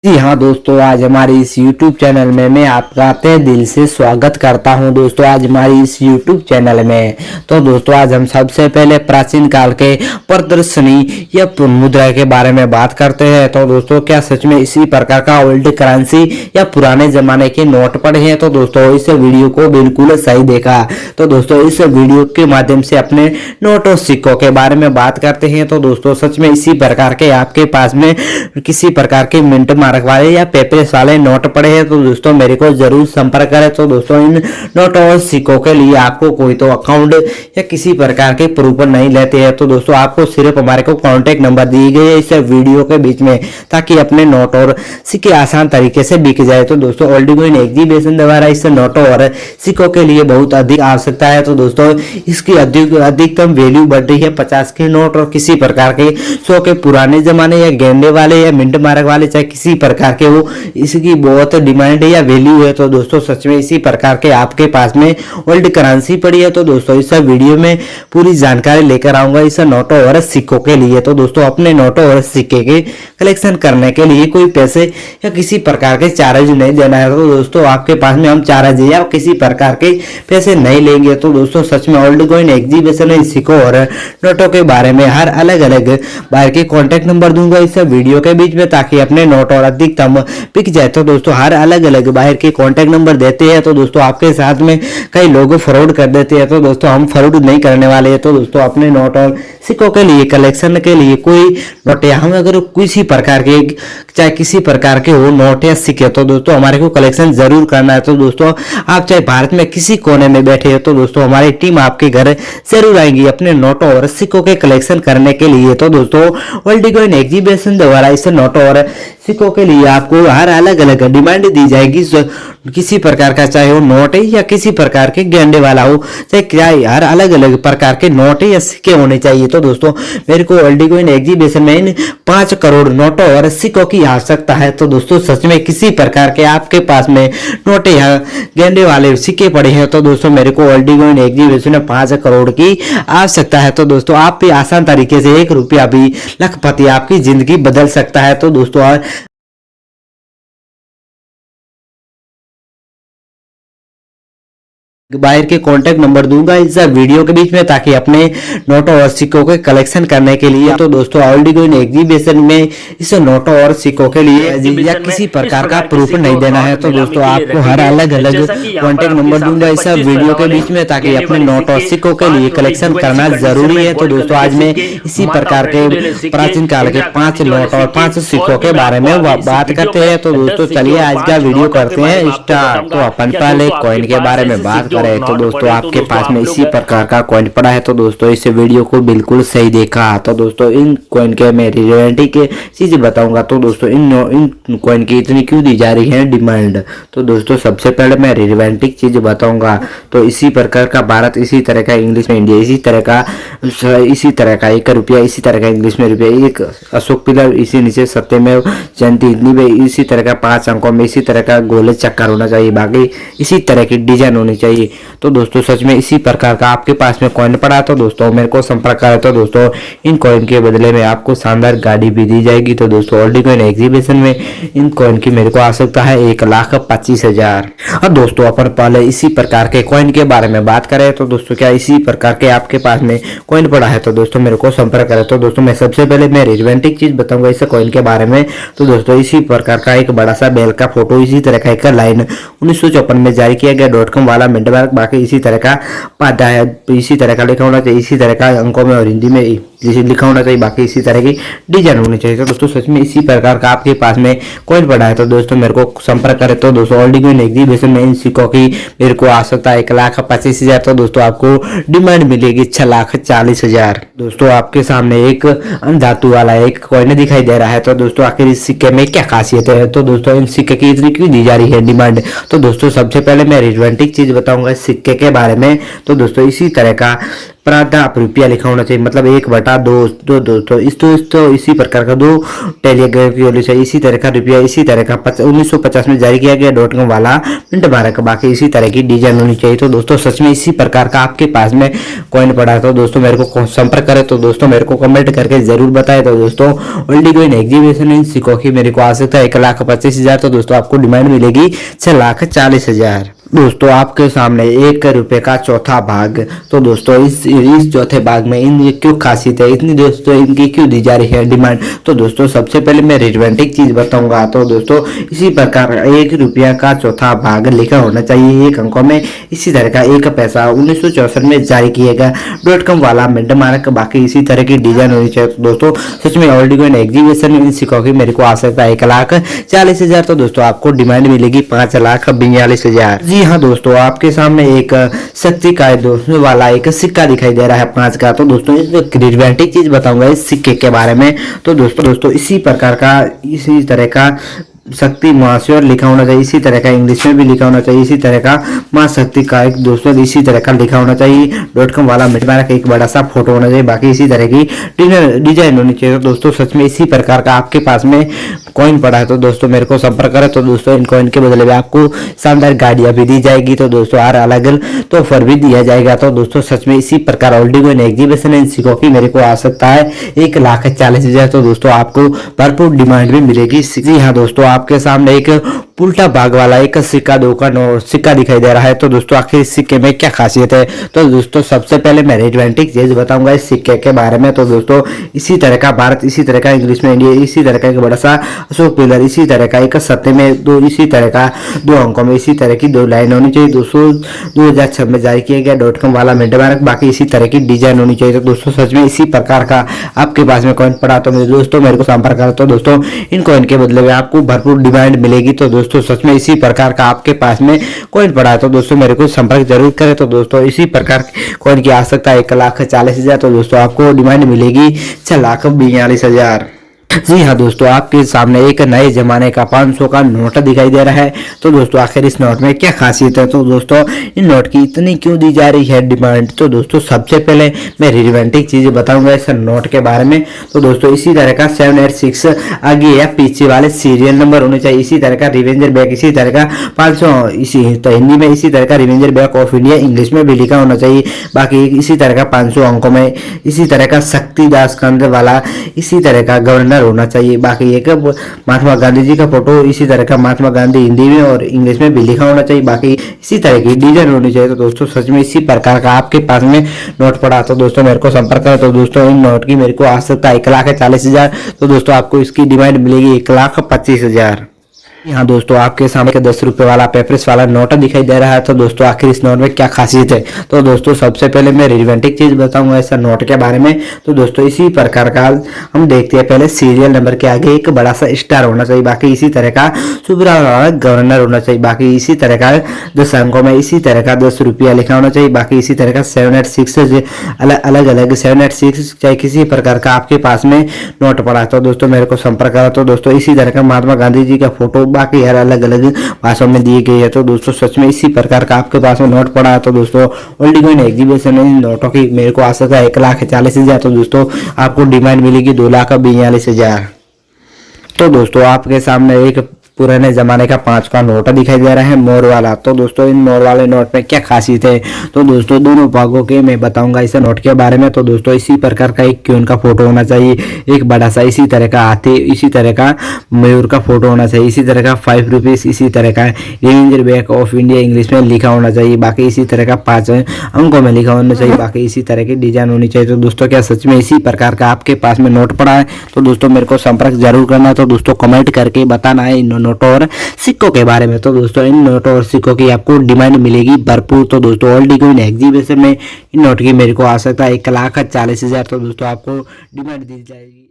जी हाँ दोस्तों, आज हमारे इस YouTube चैनल में मैं आपका तहे दिल से स्वागत करता हूं। दोस्तों आज हमारी इस YouTube चैनल में दोस्तों आज हम सबसे पहले प्राचीन काल के प्रदर्शनी या मुद्रा के बारे में बात करते हैं। तो दोस्तों क्या सच में इसी प्रकार का ओल्ड करेंसी या पुराने जमाने के नोट पड़े हैं? तो दोस्तों इस वीडियो को बिल्कुल सही देखा। तो दोस्तों इस वीडियो के माध्यम से अपने नोट और सिक्कों के बारे में बात करते हैं। तो दोस्तों सच में इसी प्रकार के आपके पास में किसी प्रकार के मिंट मार्क वाले या पेपर्स वाले नोट पड़े हैं तो दोस्तों मेरे को जरूर संपर्क करें। तो दोस्तों इन नोट और सिक्कों के लिए आपको कोई तो अकाउंट या किसी प्रकार के प्रूफ नहीं लेते हैं। तो दोस्तों आपको सिर्फ हमारे को कांटेक्ट नंबर दिए गए है इस वीडियो के बीच में, ताकि अपने नोट और सिक्के आसान तरीके से बिक जाए। तो दोस्तों ओल्ड कॉइन एग्जीबिशन द्वारा इस नोटों और सिक्कों के लिए बहुत अधिक आवश्यकता है। तो दोस्तों इसकी अधिकतम वैल्यू बढ़ रही है। 50 के नोट और किसी प्रकार के 100 के पुराने जमाने या गेंडे वाले या मिंट मार्क वाले चाहे किसी प्रकार के हो, इसकी बहुत डिमांड है या वैल्यू है। तो दोस्तों सच में इसी प्रकार के आपके पास में ओल्ड करेंसी पड़ी है। तो दोस्तों इस वीडियो में पूरी जानकारी लेकर आऊंगा इस नोटों और सिक्कों के लिए। तो दोस्तों अपने नोटों और सिक्के के कलेक्शन करने के लिए कोई पैसे या किसी प्रकार के चार्ज नहीं देना है। तो दोस्तों आपके पास में हम चार्ज या किसी प्रकार के पैसे नहीं लेंगे। तो दोस्तों सच में ओल्ड कॉइन एग्जीबिशन इन सिक्कों और नोटों के बारे में हर अलग अलग बाहर के कॉन्टेक्ट नंबर दूंगा इस वीडियो के बीच में, ताकि अपने नोट और अधिकतम बिक जाए। तो दोस्तों हर अलग अलग बाहर के कॉन्टेक्ट नंबर देते हैं तो दोस्तों आपके साथ में कई लोग फ्रॉड कर देते हैं। तो दोस्तों हम फ्रॉड नहीं करने वाले हैं। तो दोस्तों अपने नोट और सिक्कों के लिए कलेक्शन के लिए कोई नोट या हम अगर किसी प्रकार के चाहे किसी प्रकार के हो नोट या सिक्के, तो दोस्तों हमारे को कलेक्शन जरूर करना है। तो दोस्तों आप चाहे भारत में किसी कोने में बैठे हो तो दोस्तों हमारी टीम आपके घर जरूर आएंगी अपने नोटों और सिक्कों के कलेक्शन करने के लिए। तो दोस्तों ओल्ड कॉइन एग्जीबिशन द्वारा इस नोटों और सिक्कों के लिए आपको हर अलग अलग डिमांड दी जाएगी। किसी प्रकार का चाहे वो नोट है या किसी प्रकार के गेंडे वाला हो, चाहे क्या हर अलग अलग प्रकार के नोट या सिक्के होने चाहिए। तो दोस्तों मेरे को ओल्ड कॉइन एग्जीबिशन में इन 5 करोड़ नोटों और सिक्कों की आवश्यकता है। तो दोस्तों सच में किसी प्रकार के आपके पास में नोट या गेंडे वाले सिक्के पड़े हैं तो दोस्तों मेरे को ओल्ड कॉइन एग्जीबिशन में 5 करोड़ की आवश्यकता है। तो दोस्तों आप भी आसान तरीके से 1 रुपया भी लखपति आपकी जिंदगी बदल सकता है। तो दोस्तों बाहर के कॉन्टेक्ट नंबर दूंगा इस वीडियो के बीच में, ताकि अपने नोटों और सिक्कों के कलेक्शन करने के लिए। तो दोस्तों ओल्ड कॉइन एग्जीबिशन में इस नोटों और सिक्कों के लिए या किसी प्रकार का प्रूफ नहीं देना है। तो दोस्तों आपको हर अलग अलग कॉन्टेक्ट नंबर दूंगा इस वीडियो के बीच में, ताकि अपने नोट और सिक्कों के लिए कलेक्शन करना जरूरी है। तो दोस्तों आज मैं इसी प्रकार के प्राचीन काल के 5 नोट और 5 सिक्कों के बारे में बात करते हैं। तो दोस्तों चलिए आज का वीडियो करते हैं स्टार्ट। तो अपन पहले कॉइन के बारे में बात। तो दोस्तों आपके पास में इसी प्रकार का कॉइन पड़ा है। तो दोस्तों इस वीडियो को बिल्कुल सही देखा। तो दोस्तों इन कॉइन के मैं रिलेवेंटिक चीज बताऊंगा। तो दोस्तों इन कॉइन की इतनी क्यों दी जा रही है डिमांड? तो दोस्तों सबसे पहले मैं रिलेवेंटिक चीज बताऊंगा। तो इसी प्रकार का भारत, इसी तरह का इंग्लिश में इंडिया, इसी तरह का 1 रुपया, इसी तरह का इंग्लिश में रुपया, एक अशोक पिलर, इसी नीचे सत्यमेव जयंती, इसी तरह का 5 अंकों में इसी तरह का गोले चक्कर होना चाहिए, बाकी इसी तरह की डिजाइन होनी चाहिए। तो दोस्तों सच में इसी प्रकार का आपके पास में कॉइन पड़ा तो दोस्तों मेरे को संपर्क करें। तो दोस्तों इन कॉइन के बदले में आपको शानदार गाड़ी भी दी जाएगी। तो दोस्तों ओल्ड कॉइन एग्जीबिशन में इन कॉइन की मेरे को आवश्यकता है 1,25,000। और दोस्तों अपन पहले इसी प्रकार के कॉइन के बारे में बात करें। तो दोस्तों क्या इसी प्रकार के आपके पास में कॉइन पड़ा है तो दोस्तों मेरे को संपर्क करें। तो दोस्तों मैं सबसे पहले मैं रिलेवेंटिक चीज बताऊंगा इस कॉइन के बारे में। तो दोस्तों इसी प्रकार का एक बड़ा सा बैल का फोटो, इसी तरह का एक लाइन 1954 में जारी किया गया .com वाला मिंट मार्क, बाकी इसी तरह का पादा है, इसी तरह का लिखा होना चाहिए, इसी तरह का अंकों में और हिंदी में जैसे लिखा होना चाहिए, बाकी इसी तरह की डिजाइन होनी चाहिए। तो दोस्तों सच में इसी प्रकार का आपके पास में कॉइन पड़ा है तो दोस्तों मेरे को संपर्क करें। तो दोस्तों ओल्ड कॉइन एग्जीबिशन में इन सिक्कों की मेरे को आवश्यकता है 1,25,000। तो दोस्तों आपको डिमांड मिलेगी 6,40,000। दोस्तों आपके सामने एक धातु वाला एक कॉइन दिखाई दे रहा है। तो दोस्तों आखिर इस सिक्के में क्या खासियत है? तो दोस्तों इन सिक्के की इतनी क्यों दी जा रही है डिमांड? तो दोस्तों सबसे पहले मैं रिलेवेंटिक चीज बताऊंगा इस सिक्के के बारे में। तो दोस्तों इसी तरह का प्रातः रुपया लिखा होना चाहिए, मतलब 1/2 दोस्तों इसी प्रकार का 2 टेलीग्राम की होनी चाहिए। इसी तरह का रुपया इसी तरह का 1950 में जारी किया गया .com वाला मिंट मार्क, बाकी इसी तरह की डिजाइन होनी चाहिए। तो दोस्तों सच में इसी प्रकार का आपके पास में कॉइन पड़ा है तो दोस्तों मेरे को संपर्क करें, तो दोस्तों मेरे को कमेंट करके जरूर बताएं। तो दोस्तों वर्ल्ड कॉइन एग्जीबिशन इन सिक्कों की मेरे को आवश्यकता 1,25,000, तो दोस्तों आपको डिमांड मिलेगी 6,40,000। दोस्तों आपके सामने 1 रुपए का चौथा भाग। तो दोस्तों इस चौथे भाग में इन क्यों खासियत है, इतनी दोस्तों इनकी क्यों दी जा रही है डिमांड, तो दोस्तों सबसे पहले मैं रिलेवेंटिक चीज बताऊंगा। तो दोस्तों इसी प्रकार 1 रुपया का चौथा भाग लिखा होना चाहिए 1 अंकों में। इसी तरह का 1 पैसा 1964 में जारी किया गया .com वाला मिंट मार्क, बाकी इसी तरह की डिजाइन होनी चाहिए। तो दोस्तों सच में वर्ल्ड कॉइन एग्जीबिशन इन सिक्कों की मेरे को आवश्यकता 1,40,000, तो दोस्तों आपको डिमांड मिलेगी 5,42,000। जी हाँ दोस्तों आपके सामने एक शक्ति का दोस्तों वाला एक सिक्का दिखाई दे रहा है 5 का। तो दोस्तों इस रिलेवेंटिक चीज बताऊंगा इस सिक्के के बारे में। तो दोस्तों इसी प्रकार का इसी तरह का शक्ति महाश्वर लिखा होना चाहिए, इसी तरह का इंग्लिश में भी लिखा होना चाहिए। इसी तरह का मां शक्ति का एक दोस्तों इसी तरह का लिखा होना चाहिए .com वाला मिटमारा का एक बड़ा सा फोटो होना चाहिए, बाकी इसी तरह की डिजाइन होनी चाहिए। तो दोस्तों सच में इसी प्रकार का आपके पास में कॉइन पड़ा है तो दोस्तों मेरे को संपर्क करें। तो दोस्तों इन कॉइन के बदले में आपको शानदार गाड़ियां भी दी जाएगी, तो दोस्तों हर अलग अलग तो ऑफर भी दिया जाएगा। तो दोस्तों सच में इसी प्रकार वर्ल्ड कॉइन एग्जीबिशन इन सिक्कों की मेरे को आवश्यकता है 1,40,000, तो दोस्तों आपको भरपूर डिमांड भी मिलेगी। जी हाँ दोस्तों आपके सामने एक उल्टा भाग वाला एक सिक्का सिक्का दिखाई दे रहा है। तो दोस्तों आखिर इस सिक्के में क्या खासियत है, तो दोस्तों सबसे पहले मैं रिलेवेंटिक चीज बताऊंगा इस सिक्के के बारे में। तो दोस्तों इसी तरह का भारत, इसी तरह का इंग्लिश में इंडिया, इसी तरह का एक बड़ा सा अशोक पिलर, इसी तरह का एक सत्ते में 2, इसी तरह का 2 अंकों में इसी तरह की 2 लाइन होनी चाहिए। 2006 में जारी किया गया .com वाला मिंट मार्क, बाकी इसी तरह की डिजाइन होनी चाहिए। तो दोस्तों सच में इसी प्रकार का आपके पास में कॉइन पड़ा तो दोस्तों मेरे को संपर्क करें। तो दोस्तों इन कॉइन के बदले में आपको भरपूर डिमांड मिलेगी। तो दोस्तों सच में इसी प्रकार का आपके पास में कॉइन पड़ा है तो दोस्तों मेरे को संपर्क जरूर करें। तो दोस्तों इसी प्रकार कॉइन की आवश्यकता 1,40,000, तो दोस्तों आपको डिमांड मिलेगी 6,42,000। जी हाँ दोस्तों आपके सामने एक नए जमाने का 500 का नोट दिखाई दे रहा है। तो दोस्तों आखिर इस नोट में क्या खासियत है, तो दोस्तों इन नोट की इतनी क्यों दी जा रही है डिमांड, तो दोस्तों सबसे पहले मैं रिलेवेंटिक चीजें बताऊंगा इस नोट के बारे में। तो दोस्तों इसी तरह का 786 आगे या पीछे वाले सीरियल नंबर होने चाहिए। इसी तरह का रिवेंजर बैक, इसी तरह का 500 इसी तो हिंदी में इसी तरह का revenger back of India English में भी लिखा होना चाहिए। बाकी इसी तरह का 500 अंकों में इसी तरह का शक्तिदास केंद्र वाला इसी तरह का गवर्नर होना चाहिए। बाकी एक महात्मा गांधी जी का फोटो इसी तरह का महात्मा गांधी हिंदी में और इंग्लिश में भी लिखा होना चाहिए। बाकी इसी तरह की डिजाइन होनी चाहिए। तो दोस्तों सच में इसी प्रकार का आपके पास में नोट पड़ा तो दोस्तों मेरे को संपर्क करें। तो दोस्तों इन नोट की मेरे को आवश्यकता 1,40,000, तो दोस्तों आपको इसकी डिमांड मिलेगी 1,25,000। यहाँ दोस्तों आपके सामने 10 रुपए वाला पेपरस वाला नोट दिखाई दे रहा है। तो दोस्तों आखिर इस नोट में क्या खासियत है, तो दोस्तों सबसे पहले मैं रिलेवेंटिक चीज बताऊंगा इस नोट के बारे में। तो दोस्तों इसी प्रकार का हम देखते हैं, पहले सीरियल नंबर के आगे एक बड़ा सा स्टार होना चाहिए। बाकी इसी तरह का सुब्रा गवर्नर होना चाहिए। बाकी इसी तरह का 10 अंकों में इसी तरह का 10 रुपया लिखा होना चाहिए। बाकी इसी तरह का 786 अलग अलग 786 चाहे किसी प्रकार का आपके पास में नोट पड़ा तो दोस्तों मेरे को संपर्क करा। तो दोस्तों इसी तरह का महात्मा गांधी जी का फोटो बाकी हर अलग अलग भाषाओं में दी गई है। तो दोस्तों सच में इसी प्रकार का आपके पास में नोट पड़ा है। तो दोस्तों वर्ल्ड कॉइन एग्जीबिशन में नोटों की मेरे को आवश्यकता है 1,40,000, तो दोस्तों आपको डिमांड मिलेगी 2,42,000। तो दोस्तों आपके सामने एक पुराने जमाने का 5 का नोट दिखाई दे रहा है मोर वाला। तो दोस्तों इन मोर वाले नोट में क्या खासियत है, तो दोस्तों दोनों भागों के मैं बताऊंगा इस नोट के बारे में। तो दोस्तों इसी प्रकार का एक क्यून का फोटो होना चाहिए, एक बड़ा सा इसी तरह का हाथी, इसी तरह का मयूर का फोटो होना चाहिए। इसी तरह का 5 रुपीज इसी तरह का revenger back of India English में लिखा होना चाहिए। बाकी इसी तरह का 5 अंकों में लिखा होना चाहिए। बाकी इसी तरह की डिजाइन होनी चाहिए। तो दोस्तों क्या सच में इसी प्रकार का आपके पास में नोट पड़ा है, तो दोस्तों मेरे को संपर्क जरूर करना। तो दोस्तों कमेंट करके बताना है इन नोटों और सिक्कों के बारे में। तो दोस्तों इन नोटों और सिक्कों की आपको डिमांड मिलेगी भरपूर। तो दोस्तों वर्ल्ड कॉइन एग्जीबिशन में इन नोट की मेरे को आवश्यकता 1,40,000, तो दोस्तों आपको डिमांड दी जाएगी।